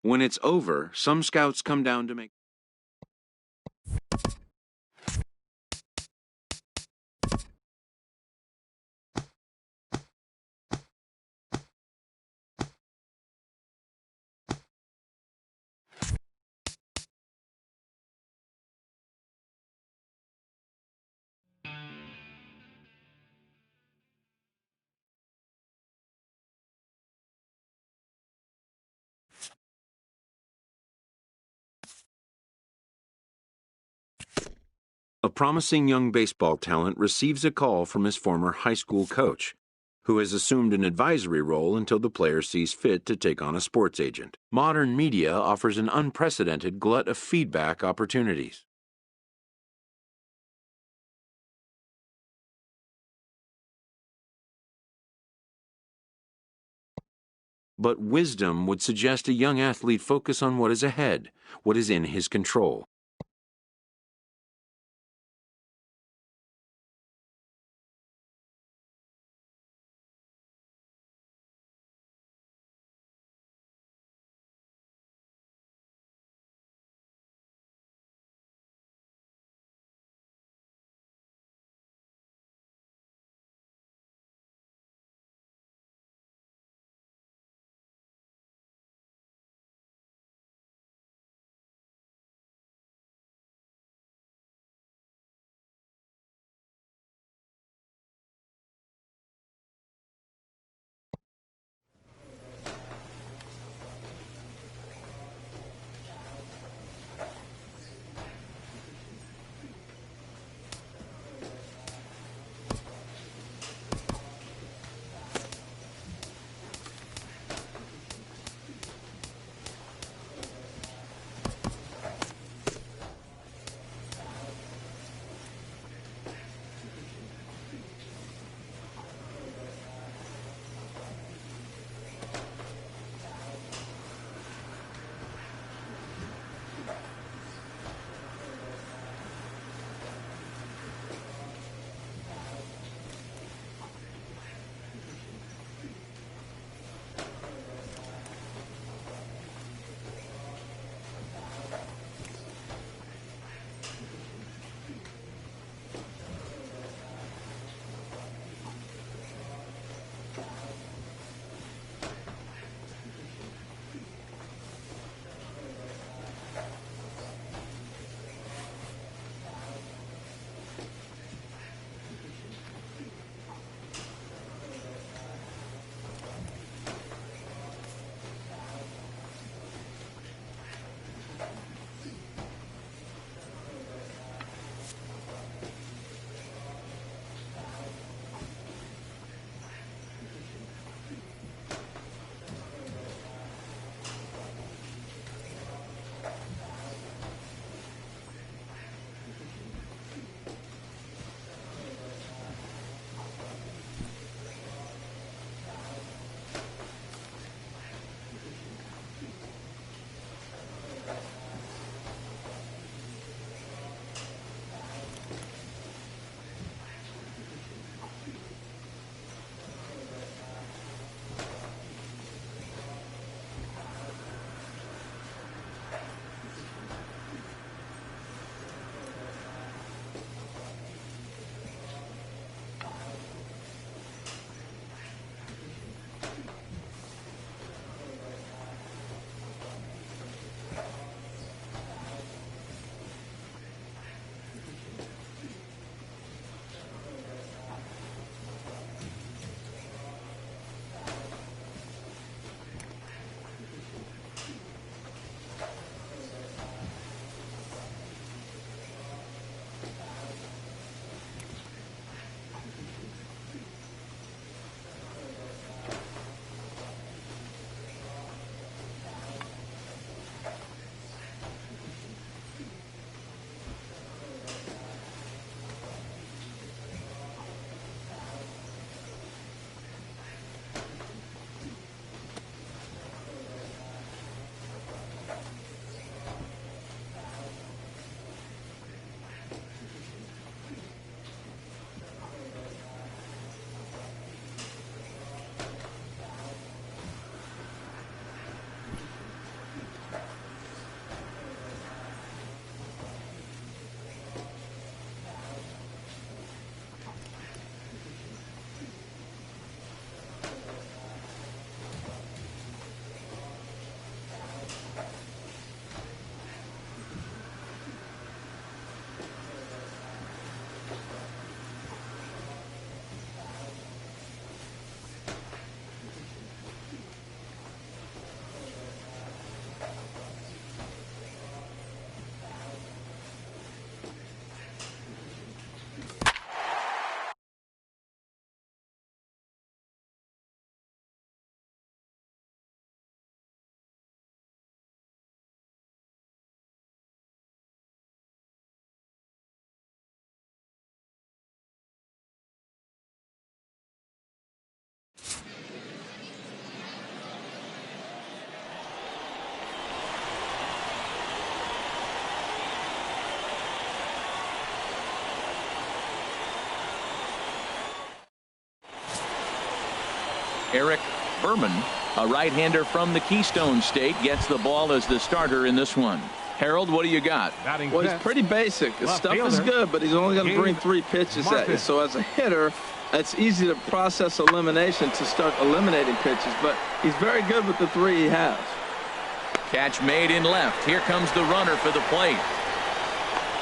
When it's over, some scouts come down to make... A promising young baseball talent receives a call from his former high school coach, who has assumed an advisory role until the player sees fit to take on a sports agent. Modern media offers an unprecedented glut of feedback opportunities. But wisdom would suggest a young athlete focus on what is ahead, what is in his control. Eric Berman, a right-hander from the Keystone State, gets the ball as the starter in this one. Harold, what do you got? Well, he's pretty basic. His stuff is good, but he's only going to bring 3 pitches at you. So as a hitter, it's easy to process elimination to start eliminating pitches, but he's very good with the 3 he has. Catch made in left. Here comes the runner for the plate.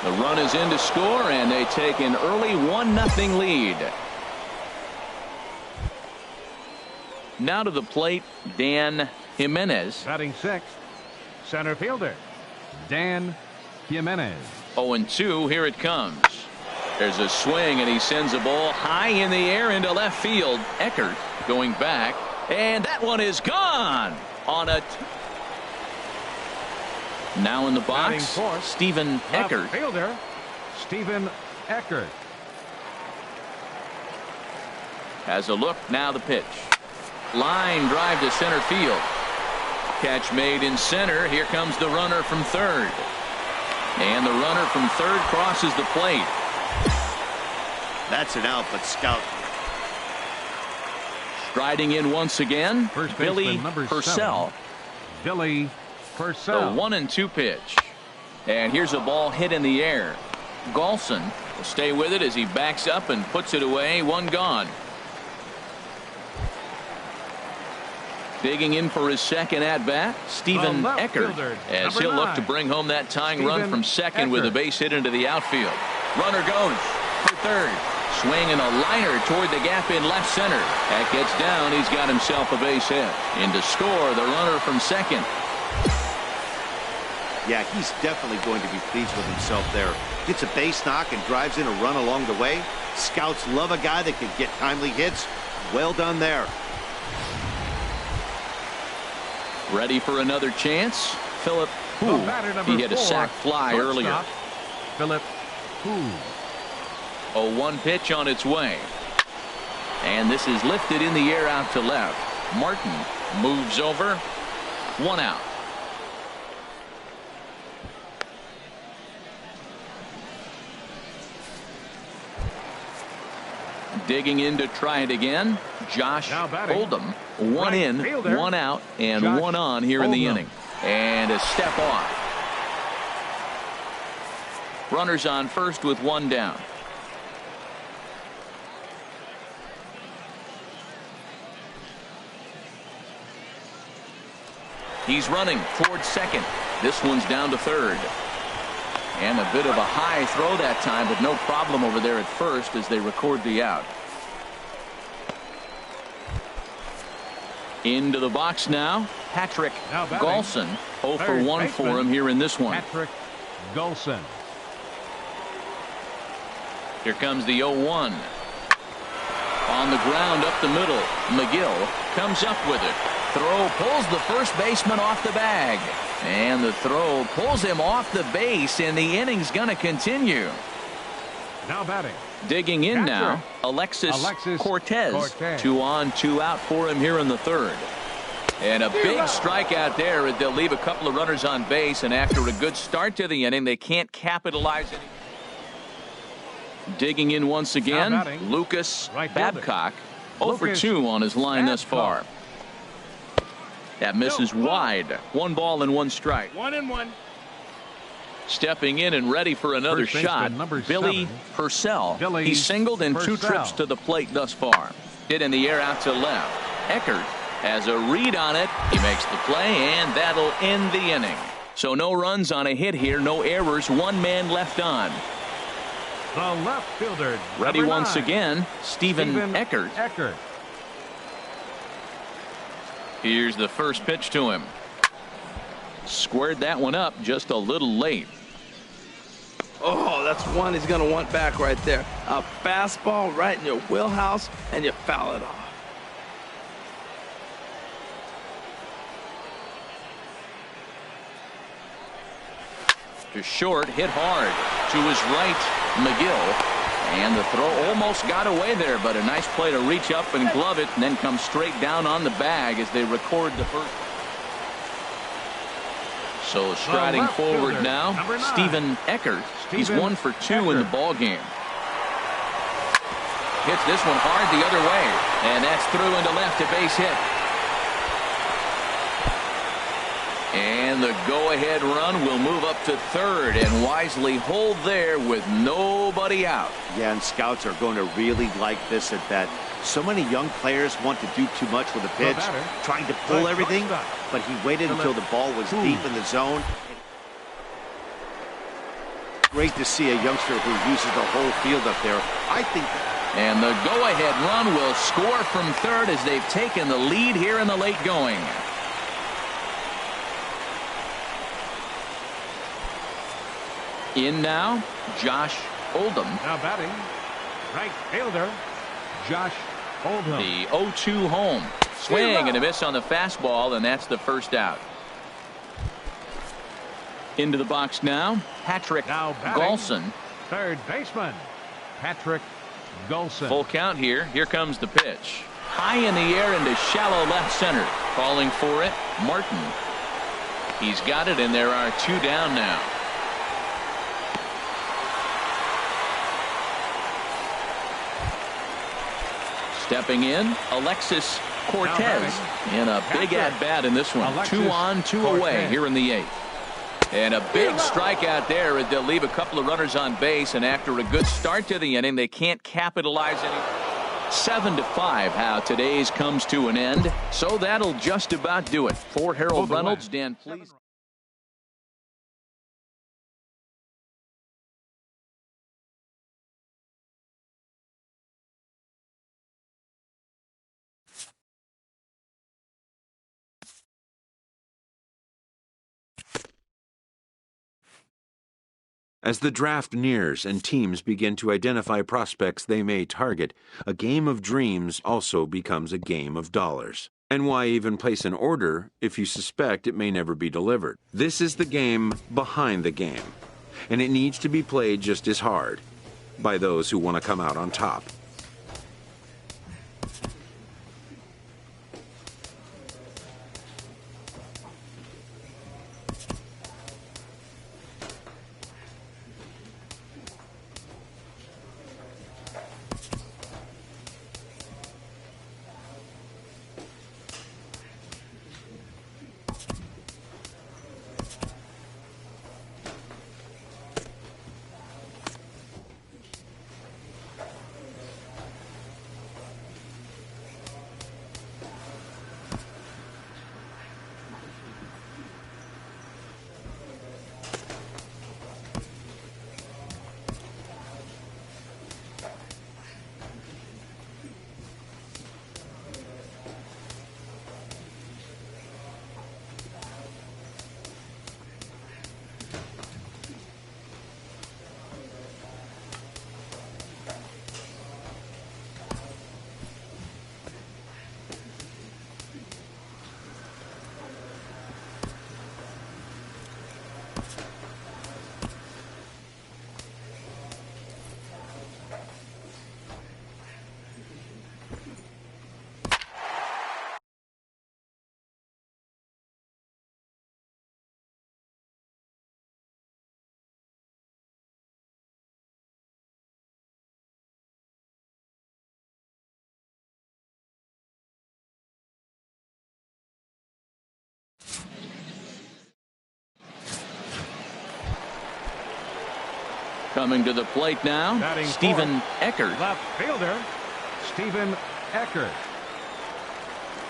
The run is in to score, and they take an early 1-0 lead. Now to the plate, Dan Jimenez. Batting 6th, center fielder, Dan Jimenez. 0-2, here it comes. There's a swing, and he sends a ball high in the air into left field. Eckert going back, and that one is gone on a... Now in the box, Stephen Eckert. Fielder, Stephen Eckert. Has a look, now the pitch. Line drive to center field. Catch made in center. Here comes the runner from third. And the runner from third crosses the plate. That's an out, but Scout. Striding in once again, Billy Purcell. Billy Purcell. The 1-2 pitch. And here's a ball hit in the air. Golson will stay with it as he backs up and puts it away. 1 gone. Digging in for his second at-bat, Stephen Eckert, as he'll look to bring home that tying run from second with a base hit into the outfield. Runner goes for third. Swing and a liner toward the gap in left center. That gets down. He's got himself a base hit. In to score, the runner from second. Yeah, he's definitely going to be pleased with himself there. Gets a base knock and drives in a run along the way. Scouts love a guy that can get timely hits. Well done there. Ready for another chance. Philip Hu. He hit a sac fly earlier. Philip Hu. A 1 pitch on its way. And this is lifted in the air out to left. Martin moves over. 1 out. Digging in to try it again. Josh Oldham. 1 in, 1 out, and 1 on here in the inning. And a step off. Runners on first with 1 down. He's running towards second. This one's down to third. And a bit of a high throw that time, but no problem over there at first as they record the out. Into the box now, Patrick Golson. 0 for 1 for him here in this one. Patrick Golson. Here comes the 0-1. On the ground up the middle. McGill comes up with it. Throw pulls the first baseman off the bag. And the throw pulls him off the base, and the inning's going to continue. Now batting. Digging in now, Alexis Cortez. 2 on, 2 out for him here in the third. And a big strikeout there. They'll leave a couple of runners on base, and after a good start to the inning, they can't capitalize it. Digging in once again, Lucas Babcock. 0 for 2 on his line thus far. That misses wide. 1 ball and 1 strike. 1-1. Stepping in and ready for another shot, Billy Purcell. He singled in 2 trips to the plate thus far. Hit in the air out to left. Eckert has a read on it. He makes the play, and that'll end the inning. So no runs on a hit here, no errors, 1 man left on. The left fielder. Ready once again, Stephen Eckert. Here's the first pitch to him. Squared that one up just a little late. Oh, that's one he's going to want back right there. A fastball right in your wheelhouse, and you foul it off. To short, hit hard. To his right, McGill. And the throw almost got away there, but a nice play to reach up and glove it, and then come straight down on the bag as they record the first. So striding forward now, Stephen Eckert. He's 1 for 2 in the ball game. hits this one hard the other way. And that's through into left, a base hit. And the go-ahead run will move up to third and wisely hold there with nobody out. Yeah, and scouts are going to really like this at bat. So many young players want to do too much with a pitch, trying to pull everything, but he waited until the ball was deep in the zone. Great to see a youngster who uses the whole field up there. I think. And the go-ahead run will score from third as they've taken the lead here in the late going. In now, Josh Oldham. Now batting, right fielder, Josh Oldham. The 0-2 home. Swing and a miss on the fastball, and that's the first out. Into the box now, Patrick Golson. Third baseman, Patrick Golson. Full count here. Here comes the pitch. High in the air into shallow left center. Calling for it, Martin. He's got it, and there are 2 down now. Stepping in, Alexis Cortez in a big at-bat in this one. 2 on, 2 away here in the 8th. And a big strikeout there as they'll leave a couple of runners on base, and after a good start to the inning, they can't capitalize any. 7-5 how today's comes to an end. So that'll just about do it. For Harold Reynolds, Dan, please. As the draft nears and teams begin to identify prospects they may target, a game of dreams also becomes a game of dollars. And why even place an order if you suspect it may never be delivered? This is the game behind the game, and it needs to be played just as hard by those who want to come out on top. Coming to the plate now, Stephen Eckert. Left fielder, Stephen Eckert.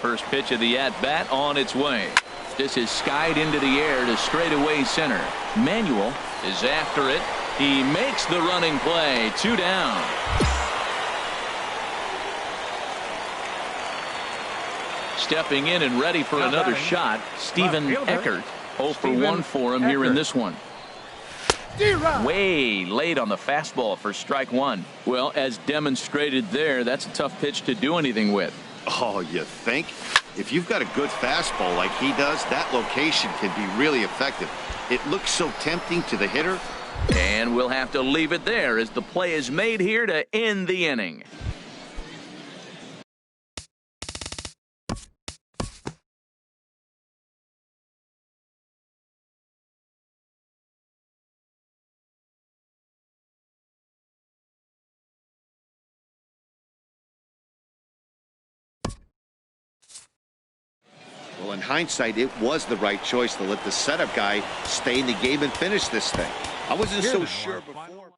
First pitch of the at-bat on its way. This is skied into the air to straightaway center. Manuel is after it. He makes the running play. 2 down. Stepping in and ready for another shot, Stephen Eckert. 0 for 1 for him here in this one. Way late on the fastball for strike 1. Well, as demonstrated there, that's a tough pitch to do anything with. Oh, you think? If you've got a good fastball like he does, that location can be really effective. It looks so tempting to the hitter. And we'll have to leave it there as the play is made here to end the inning. Well, in hindsight, it was the right choice to let the setup guy stay in the game and finish this thing. I wasn't so sure before.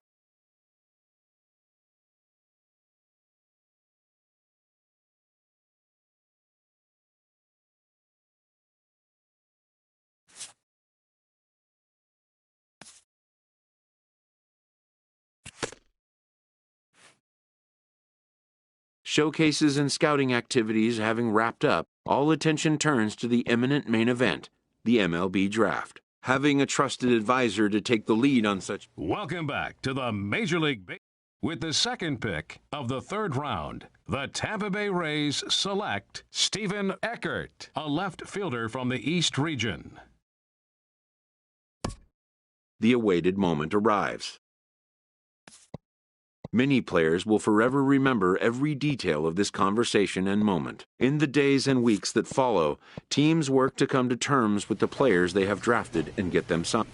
Showcases and scouting activities having wrapped up, all attention turns to the imminent main event, the MLB Draft. Having a trusted advisor to take the lead on such... Welcome back to the Major League Baseball. With the second pick of the third round, the Tampa Bay Rays select Stephen Eckert, a left fielder from the East region. The awaited moment arrives. Many players will forever remember every detail of this conversation and moment. In the days and weeks that follow, teams work to come to terms with the players they have drafted and get them signed.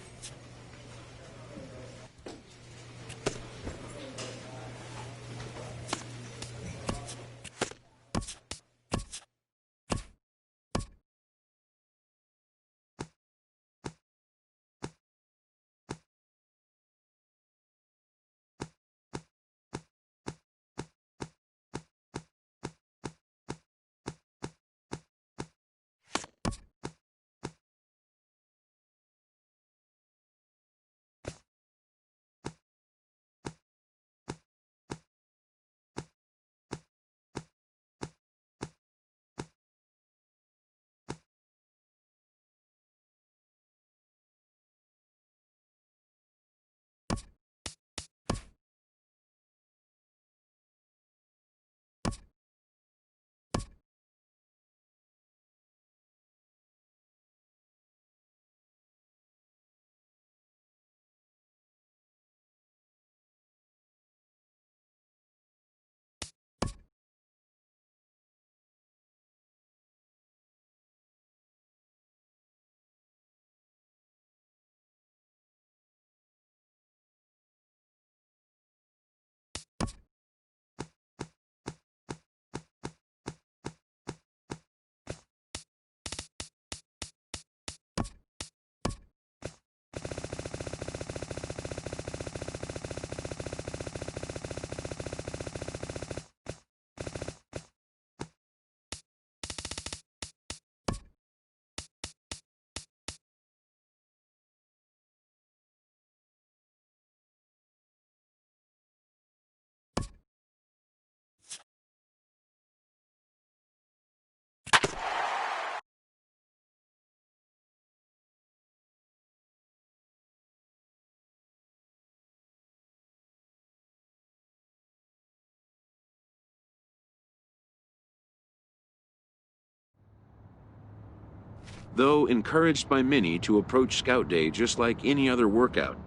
Though encouraged by many to approach Scout Day just like any other workout.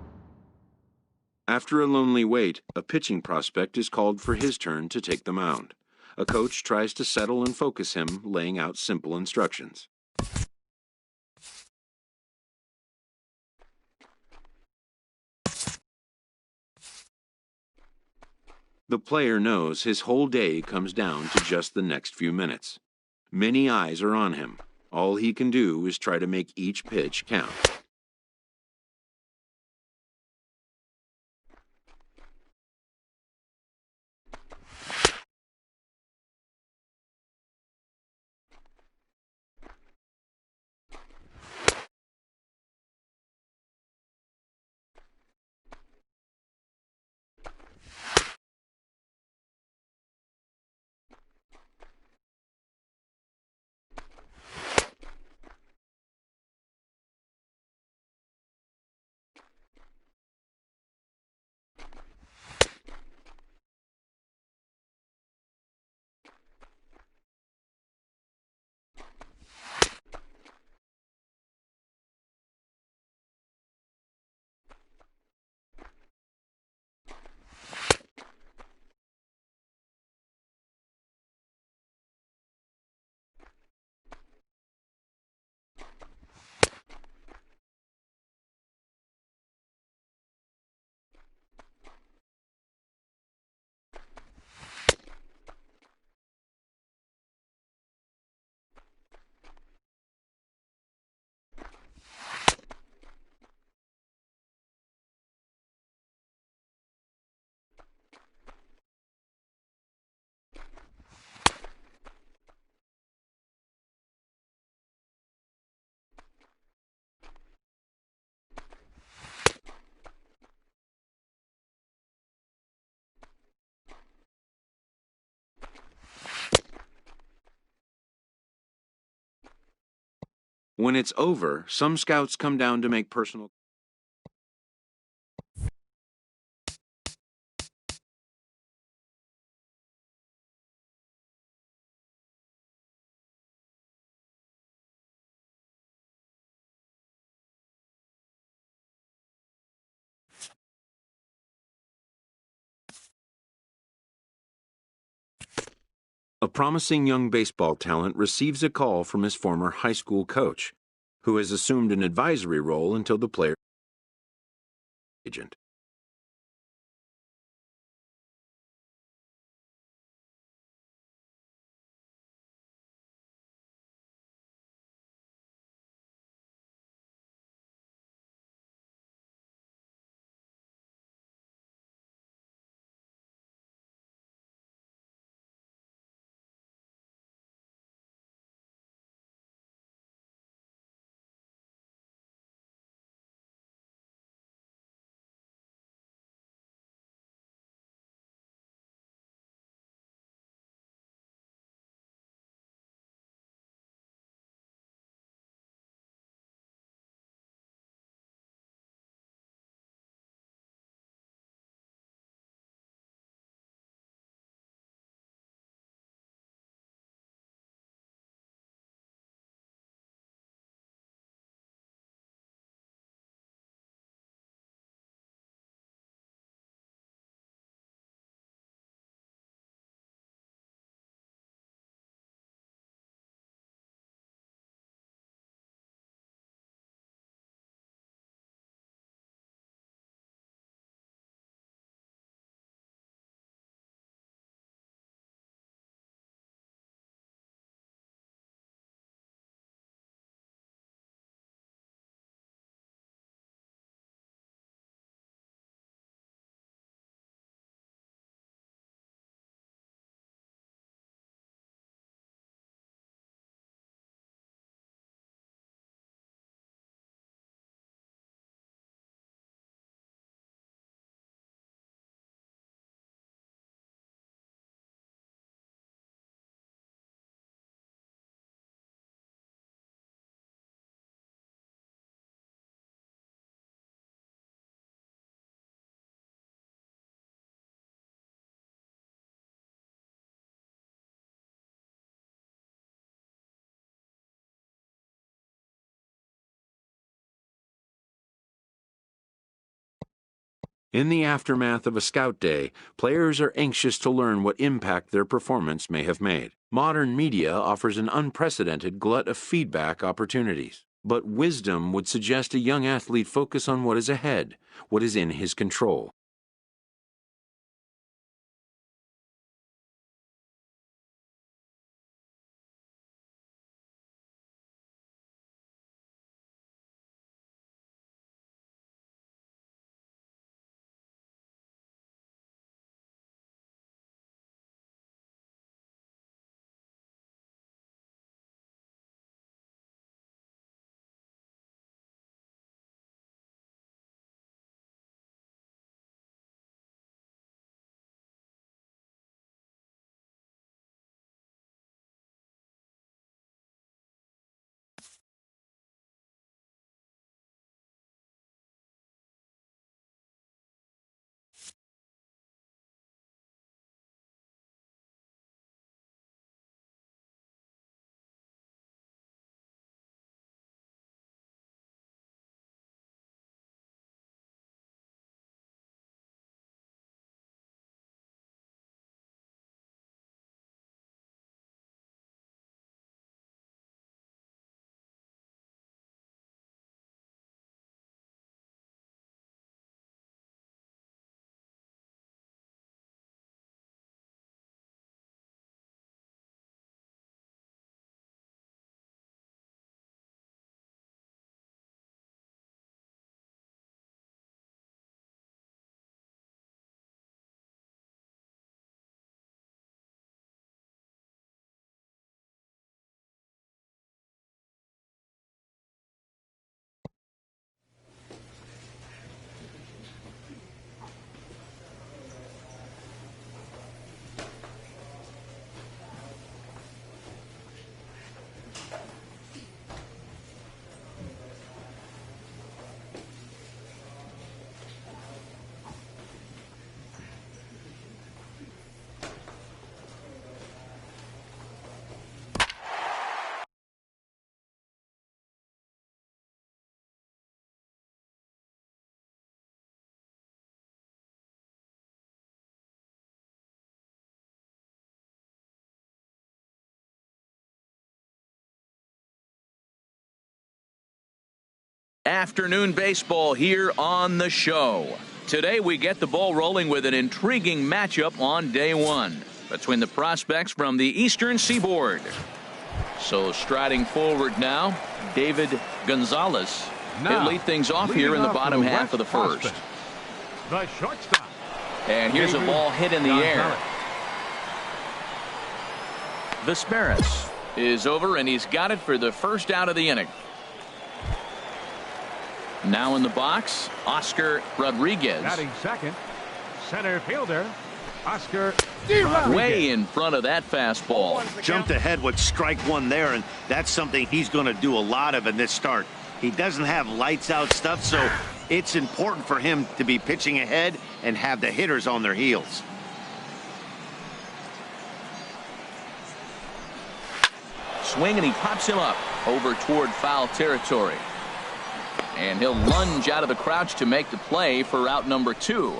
After a lonely wait, a pitching prospect is called for his turn to take the mound. A coach tries to settle and focus him, laying out simple instructions. The player knows his whole day comes down to just the next few minutes. Many eyes are on him. All he can do is try to make each pitch count. When it's over, some scouts come down to make personal. A promising young baseball talent receives a call from his former high school coach, who has assumed an advisory role until the player agent. In the aftermath of a scout day, players are anxious to learn what impact their performance may have made. Modern media offers an unprecedented glut of feedback opportunities. But wisdom would suggest a young athlete focus on what is ahead, what is in his control. Afternoon baseball here on the show. Today we get the ball rolling with an intriguing matchup on day one between the prospects from the Eastern Seaboard. So striding forward now, David Gonzalez. He'll lead things off here in the bottom half of the first. The shortstop. And here's a ball hit in the air. Vesperis is over, and he's got it for the first out of the inning. Now in the box, Oscar Rodriguez. Batting second, center fielder, Oscar way in front of that fastball. Jumped ahead with strike one there, and that's something he's going to do a lot of in this start. He doesn't have lights out stuff, so it's important for him to be pitching ahead and have the hitters on their heels. Swing, and he pops him up over toward foul territory. And he'll lunge out of the crouch to make the play for out number 2.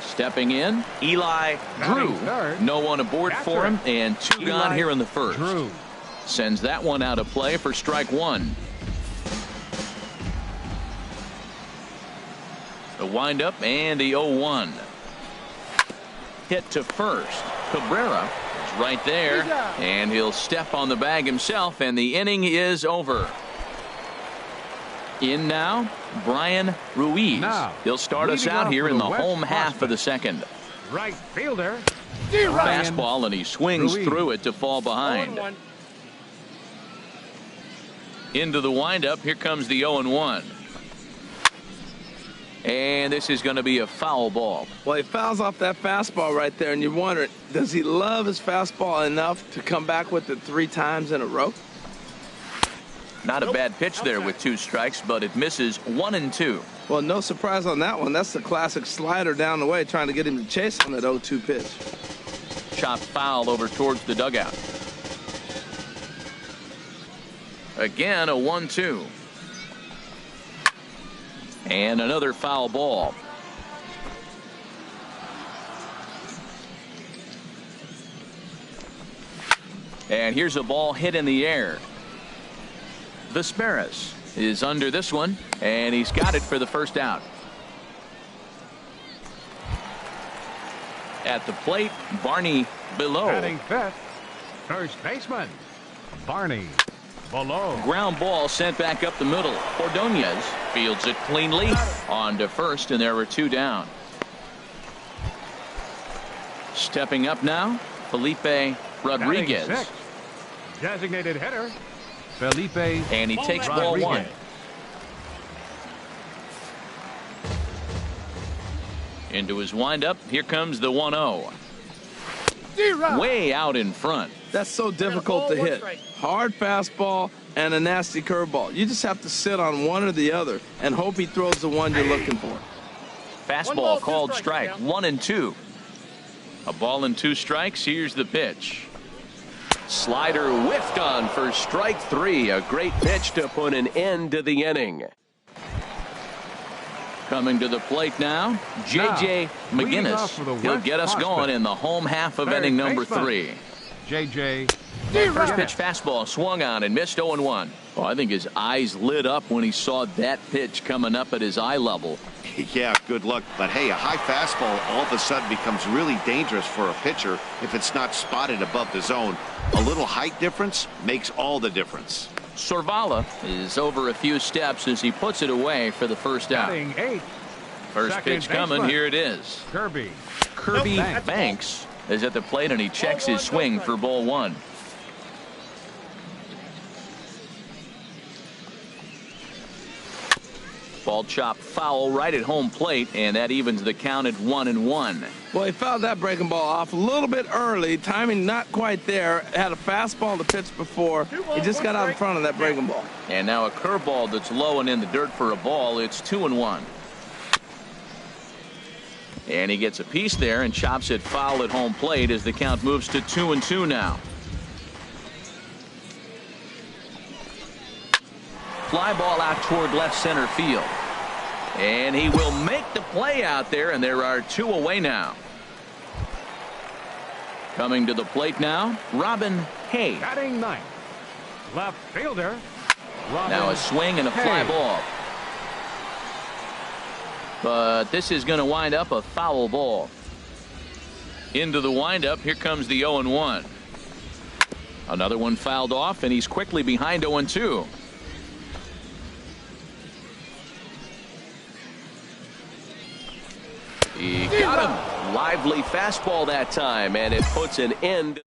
Stepping in, Eli Drew. No one aboard for him, and 2 gone here in the first. Sends that one out of play for strike 1. The windup and the 0-1. Hit to first. Cabrera is right there, and he'll step on the bag himself, and the inning is over. In now, Brian Ruiz. He'll start us out here in the home half of the second. Right fielder. Fastball, and he swings through it to fall behind. Into the windup. Here comes the 0-1. And this is going to be a foul ball. Well, he fouls off that fastball right there, and you wonder, does he love his fastball enough to come back with it 3 times in a row? Not a bad pitch there with 2 strikes, but it misses 1 and 2. Well, no surprise on that one. That's the classic slider down the way, trying to get him to chase on that 0-2 pitch. Chopped foul over towards the dugout. Again, a 1-2. And another foul ball. And here's a ball hit in the air. Vesperis is under this one, and he's got it for the first out. At the plate, Barney Below. Batting fifth, first baseman, Barney Below. Ground ball sent back up the middle. Ordonez fields it cleanly on to first, and there were 2 down. Stepping up now, Felipe Rodriguez. Batting sixth, designated hitter, Felipe. And he takes ball 1. Into his windup. Here comes the 1-0. Way out in front. That's so difficult to hit. Hard fastball and a nasty curveball. You just have to sit on one or the other and hope he throws the one you're looking for. Fastball called strike. 1 and 2. A ball and 2 strikes. Here's the pitch. Slider whiffed on for strike 3. A great pitch to put an end to the inning. Coming to the plate now, J.J. McGinnis. He'll get us going in the home half of inning number 3. J.J. First pitch fastball swung on and missed 0-1. Oh, I think his eyes lit up when he saw that pitch coming up at his eye level. Yeah, good luck. But hey, a high fastball all of a sudden becomes really dangerous for a pitcher if it's not spotted above the zone. A little height difference makes all the difference. Sorvala is over a few steps as he puts it away for the first out. First pitch coming. Here it is. Kirby Banks is at the plate, and he checks his swing for ball 1. Ball chopped foul right at home plate, and that evens the count at 1-1. Well, he fouled that breaking ball off a little bit early. Timing not quite there. Had a fastball to pitch before. He just got out in front of that breaking ball. And now a curveball that's low and in the dirt for a ball. It's 2-1. And he gets a piece there and chops it foul at home plate as the count moves to 2-2 now. Fly ball out toward left center field. And he will make the play out there, and there are 2 away now. Coming to the plate now, Robin Hay. Batting ninth, left fielder, Now a swing and a fly ball. But this is going to wind up a foul ball. Into the windup, here comes the 0-1. Another one fouled off, and he's quickly behind 0-2. He got him. Lively fastball that time, and it puts an end.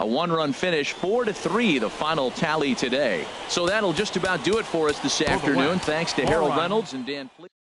A one-run finish, 4-3, the final tally today. So that'll just about do it for us this afternoon. Thanks to Harold Reynolds and Dan Fleet.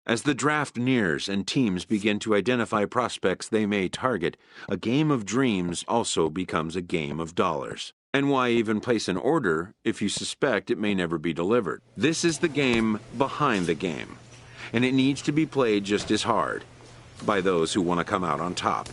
As the draft nears and teams begin to identify prospects they may target, a game of dreams also becomes a game of dollars. And why even place an order if you suspect it may never be delivered? This is the game behind the game, and it needs to be played just as hard by those who want to come out on top.